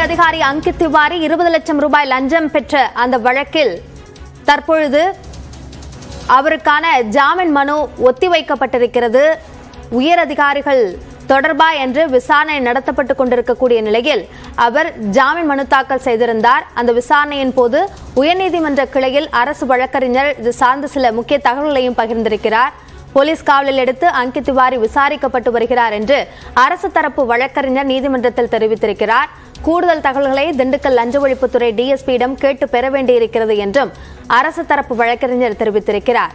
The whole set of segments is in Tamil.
அதிகாரி அங்கித் திவாரி 20 லட்சம் ரூபாய் லஞ்சம் பெற்ற அந்த வழக்கில் தற்பொழுது அவருக்கான ஜாமீன் மனு ஒத்திவைக்கப்பட்டிருக்கிறது. உயர் அதிகாரிகள் தொடர்பா என்று விசாரணை நடத்தப்பட்டுக் கொண்டிருக்கக்கூடிய நிலையில் அவர் ஜாமீன் மனு தாக்கல் செய்திருந்தார். அந்த விசாரணையின் போது உயர்நீதிமன்ற கிளையில் அரசு வழக்கறிஞர் இது சார்ந்த சில முக்கிய தகவல்களையும் பகிர்ந்திருக்கிறார். போலீஸ் காவலில் எடுத்து அங்கித் திவாரி விசாரிக்கப்பட்டு வருகிறார் என்று அரசு தரப்பு வழக்கறிஞர் நீதிமன்றத்தில் தெரிவித்திருக்கிறார். கூடுதல் தகவல்களை திண்டுக்கல் லஞ்ச ஒழிப்புத்துறை டிஎஸ்பியிடம் கேட்டு பெற வேண்டியிருக்கிறது என்றும் அரசு தரப்பு வழக்கறிஞர் தெரிவித்திருக்கிறார்.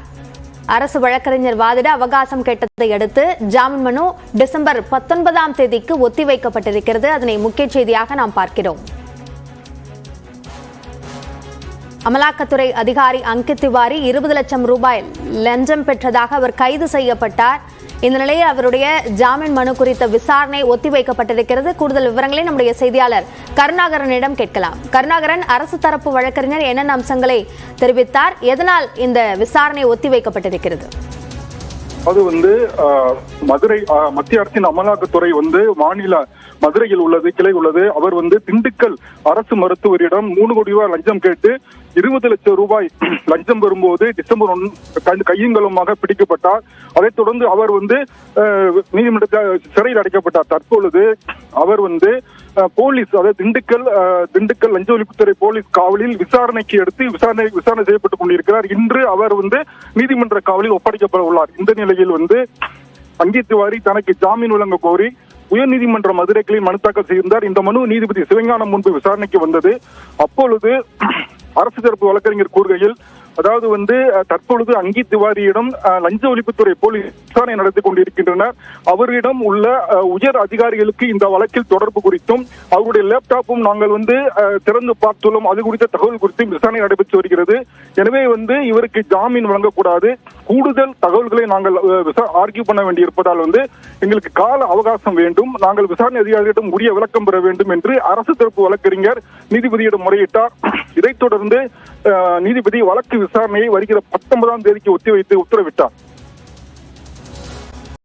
அரசு வழக்கறிஞர் வாதிட அவகாசம் கேட்டதை அடுத்து ஜாமீன் மனு டிசம்பர் 19ஆம் தேதிக்கு ஒத்திவைக்கப்பட்டிருக்கிறது. அதனை முக்கிய செய்தியாக நாம் பார்க்கிறோம். அமலாக்கத்துறை அதிகாரி அங்கித் திவாரி 20 லட்சம் ரூபாய் லஞ்சம் பெற்றதாக அவர் கைது செய்யப்பட்டார். இந்த நிலையில் அவருடைய ஜாமீன் மனு குறித்த விசாரணை ஒத்திவைக்கப்பட்டிருக்கிறது. கூடுதல் விவரங்களை நம்முடைய செய்தியாளர் கருணாகரனிடம் கேட்கலாம். கருணாகரன், அரசு தரப்பு வழக்கறிஞர் என்னென்ன அம்சங்களை தெரிவித்தார்? எதனால் இந்த விசாரணை ஒத்திவைக்கப்பட்டிருக்கிறது? அது மதுரை மத்திய அரசின் அமலாக்கத்துறை மாநில மதுரையில் உள்ளது, கிளை உள்ளது. அவர் திண்டுக்கல் அரசு மருத்துவரிடம் 3 கோடி ரூபாய் லஞ்சம் கேட்டு 20 லட்சம் ரூபாய் லஞ்சம் வரும்போது டிசம்பர் 1 கையங்களுமாக பிடிக்கப்பட்டார். அதைத் தொடர்ந்து அவர் நீதிமன்ற சிறையில் அடைக்கப்பட்டார். தற்பொழுது அவர் போலீஸ், அதாவது திண்டுக்கல் லஞ்ச ஒழிப்புத்துறை போலீஸ் காவலில் விசாரணைக்கு எடுத்து விசாரணை செய்யப்பட்டுக் கொண்டிருக்கிறார். இன்று அவர் நீதிமன்ற காவலில் ஒப்படைக்கப்பட உள்ளார். இந்த நிலையில் அங்கித் திவாரி தனக்கு ஜாமீன் வழங்க கோரி உயர்நீதிமன்ற மதுரை கிளையில் மனு தாக்கல் செய்திருந்தார். இந்த மனு நீதிபதி சிவஞானம் முன்பு விசாரணைக்கு வந்தது. அப்பொழுது அரசு தரப்பு வழக்கறிஞர் கூறுகையில், அதாவது தற்பொழுது அங்கித் திவாரியிடம் லஞ்ச ஒழிப்புத்துறை போலீஸ் விசாரணை நடத்தி கொண்டிருக்கின்றனர். அவரிடம் உள்ள உயர் அதிகாரிகளுக்கு இந்த வழக்கில் தொடர்பு குறித்தும் அவருடைய லேப்டாப்பும் நாங்கள் திறந்து பார்த்துள்ளோம். அது குறித்த தகவல் குறித்தும் விசாரணை நடைபெற்று வருகிறது. எனவே இவருக்கு ஜாமீன் வழங்கக்கூடாது. கூடுதல் தகவல்களை நாங்கள் ஆர்கியூ பண்ண வேண்டியிருப்பதால் எங்களுக்கு கால அவகாசம் வேண்டும். நாங்கள் விசாரணை அதிகாரிகளிடம் உரிய விளக்கம் பெற வேண்டும் என்று அரசு தரப்பு வழக்கறிஞர் நீதிபதியிடம் முறையிட்டார். இதைத் தொடர்ந்து நீதிபதி வழக்கு விசாரணையை வருகிற 19ஆம் தேதிக்கு ஒத்திவைத்து உத்தரவிட்டார்.